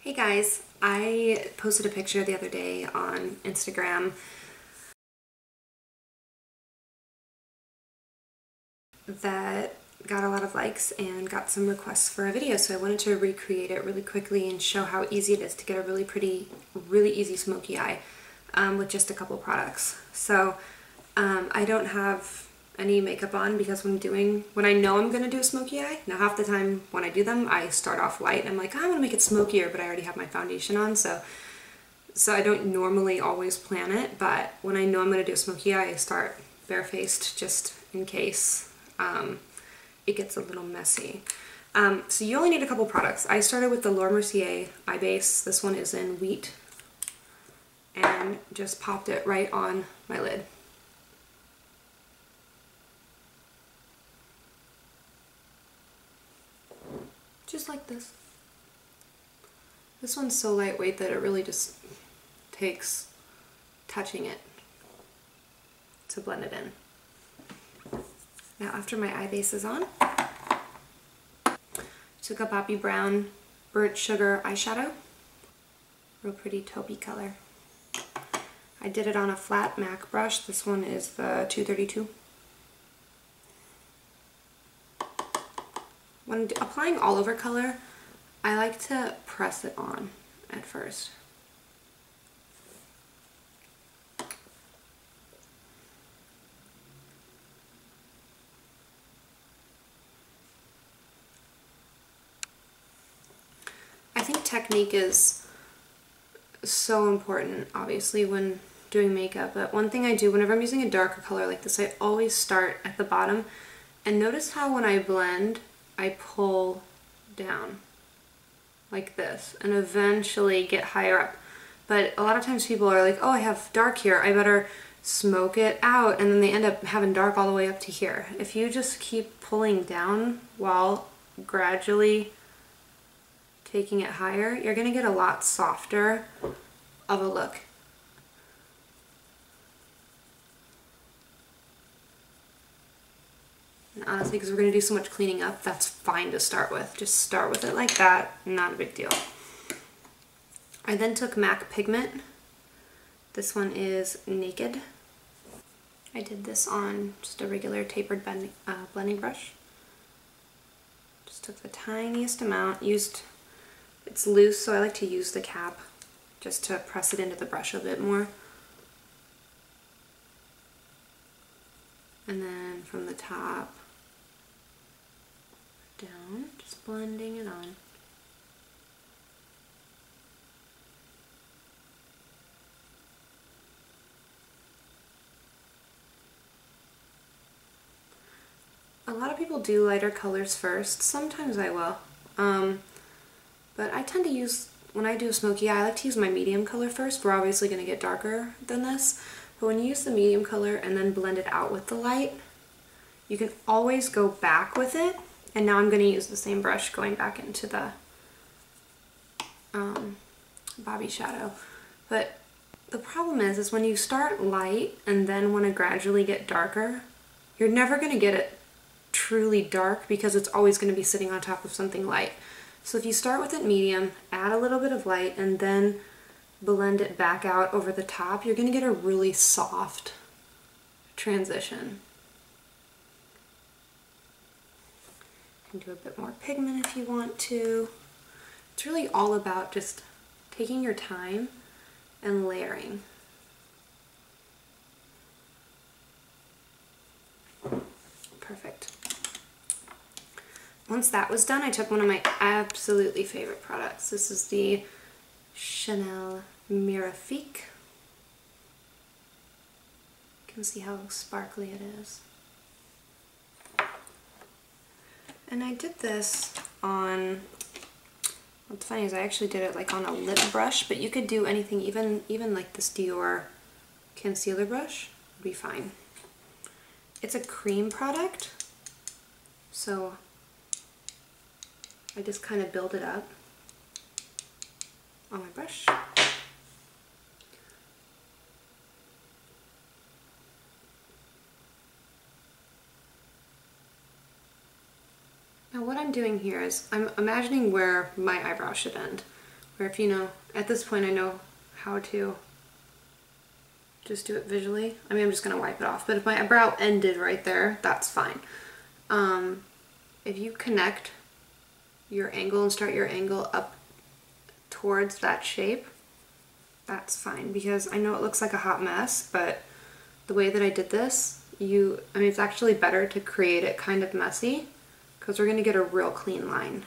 Hey guys, I posted a picture the other day on Instagram that got a lot of likes and got some requests for a video, so I wanted to recreate it really quickly and show how easy it is to get a really pretty, really easy smoky eye with just a couple products. So I don't have any makeup on because when I know I'm going to do a smoky eye, now half the time when I do them I start off light and I'm like, oh, I want to make it smokier, but I already have my foundation on, so I don't normally always plan it, but when I know I'm going to do a smoky eye I start barefaced just in case it gets a little messy. So you only need a couple products. I started with the Mercier eye base. This one is in wheat, and just popped it right on my lid. Just like this. This one's so lightweight that it really just takes touching it to blend it in. Now after my eye base is on, I took a Bobbi Brown Burnt Sugar Eyeshadow. Real pretty taupey color. I did it on a flat MAC brush. This one is the 232. When applying all over color, I like to press it on at first. I think technique is so important, obviously, when doing makeup, but one thing I do whenever I'm using a darker color like this, I always start at the bottom, and notice how when I blend, I pull down like this and eventually get higher up. But a lot of times people are like, oh, I have dark here, I better smoke it out, and then they end up having dark all the way up to here. If you just keep pulling down while gradually taking it higher, you're gonna get a lot softer of a look. And honestly, because we're going to do so much cleaning up, that's fine to start with. Just start with it like that, not a big deal. I then took MAC Pigment. This one is Naked. I did this on just a regular tapered blending brush. Just took the tiniest amount, it's loose, so I like to use the cap just to press it into the brush a bit more. And then from the top down, just blending it on. A lot of people do lighter colors first. Sometimes I will. But I tend to use, when I do a smoky eye, I like to use my medium color first. We're obviously going to get darker than this. But when you use the medium color and then blend it out with the light, you can always go back with it. And now I'm going to use the same brush going back into the Bobbi shadow. But the problem is when you start light and then want to gradually get darker, you're never going to get it truly dark because it's always going to be sitting on top of something light. So if you start with it medium, add a little bit of light, and then blend it back out over the top, you're going to get a really soft transition. You can do a bit more pigment if you want to. It's really all about just taking your time and layering. Perfect. Once that was done, I took one of my absolutely favorite products. This is the Chanel Mirifique. You can see how sparkly it is. And I did this on, what's funny is I actually did it like on a lip brush, but you could do anything, even like this Dior concealer brush would be fine. It's a cream product, so I just kind of build it up on my brush. Now what I'm doing here is I'm imagining where my eyebrow should end, Or if you know, at this point I know how to just do it visually. I mean, I'm just going to wipe it off, but if my brow ended right there, that's fine. If you connect your angle and start your angle up towards that shape, that's fine, because I know it looks like a hot mess, but the way that I did this, I mean, it's actually better to create it kind of messy, because we're going to get a real clean line.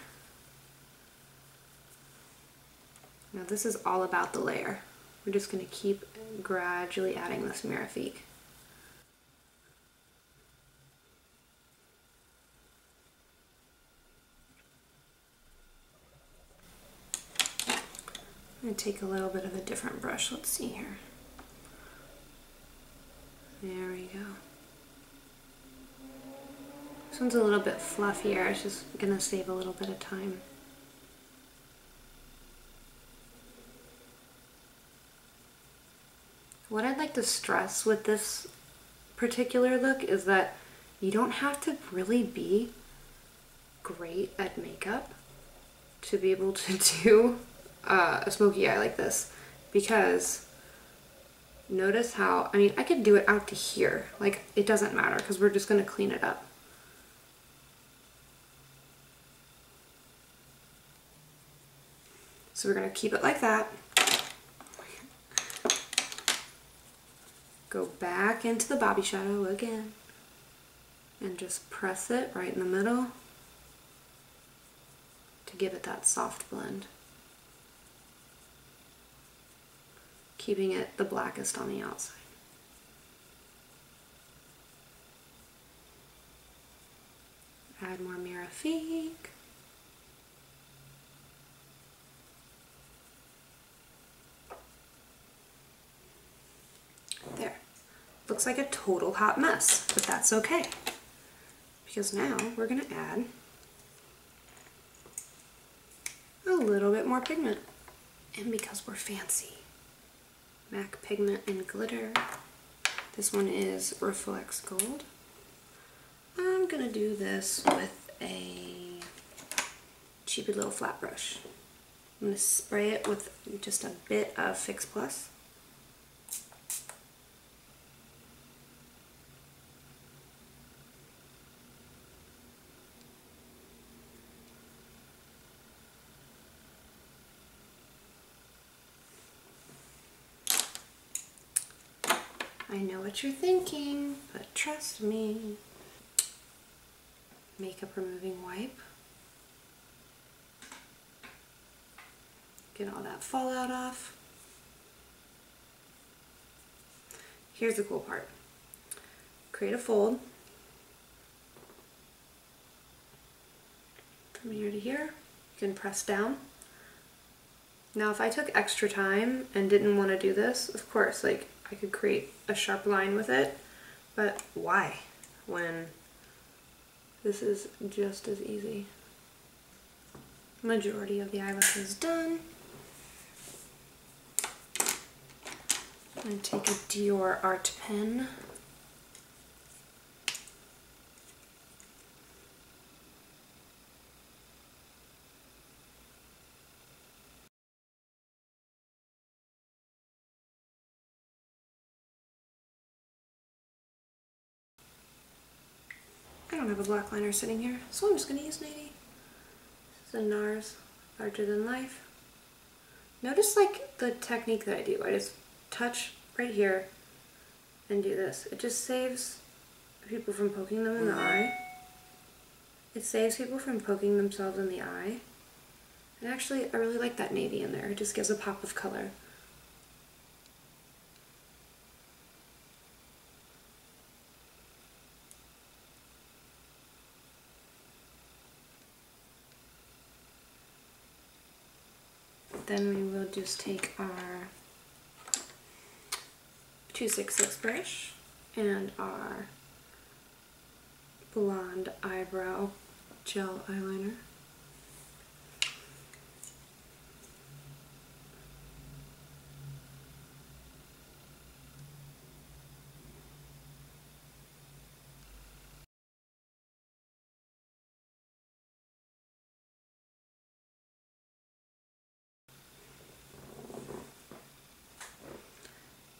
Now this is all about the layer. We're just going to keep gradually adding this Mirifique. I'm going to take a little bit of a different brush. Let's see here. There we go. This one's a little bit fluffier. It's just going to save a little bit of time. What I'd like to stress with this particular look is that you don't have to really be great at makeup to be able to do a smoky eye like this, because notice how, I mean, I could do it out to here, like it doesn't matter because we're just going to clean it up. So we're going to keep it like that. Go back into the Bobbi shadow again and just press it right in the middle to give it that soft blend. Keeping it the blackest on the outside. Add more Mirifique. There. Looks like a total hot mess, but that's okay. Because now we're going to add a little bit more pigment. And because we're fancy, MAC Pigment and Glitter. This one is Reflects Gold. I'm going to do this with a cheapy little flat brush. I'm going to spray it with just a bit of Fix Plus. I know what you're thinking, but trust me. Makeup removing wipe. Get all that fallout off. Here's the cool part. Create a fold from here to here. You can press down. Now if I took extra time and didn't want to do this, of course, like I could create a sharp line with it, but why when this is just as easy? Majority of the eyelash is done. I'm going to take a Dior Art Pen. I don't have a black liner sitting here, so I'm just going to use navy. This is a NARS Larger Than Life. Notice like the technique that I do. I just touch right here and do this. It just saves people from poking them in the eye. It saves people from poking themselves in the eye. And actually, I really like that navy in there. It just gives a pop of color. Then we will just take our 266 brush and our blonde eyebrow gel eyeliner.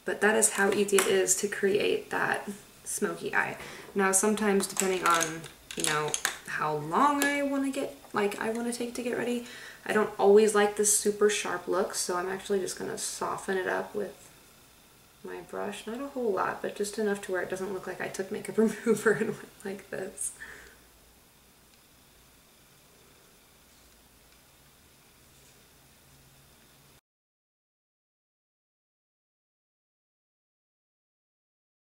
But that is how easy it is to create that smoky eye. Now sometimes depending on, you know, how long I want to get, like I want to take to get ready, I don't always like this super sharp look, so I'm actually just going to soften it up with my brush. Not a whole lot, but just enough to where it doesn't look like I took makeup remover and went like this.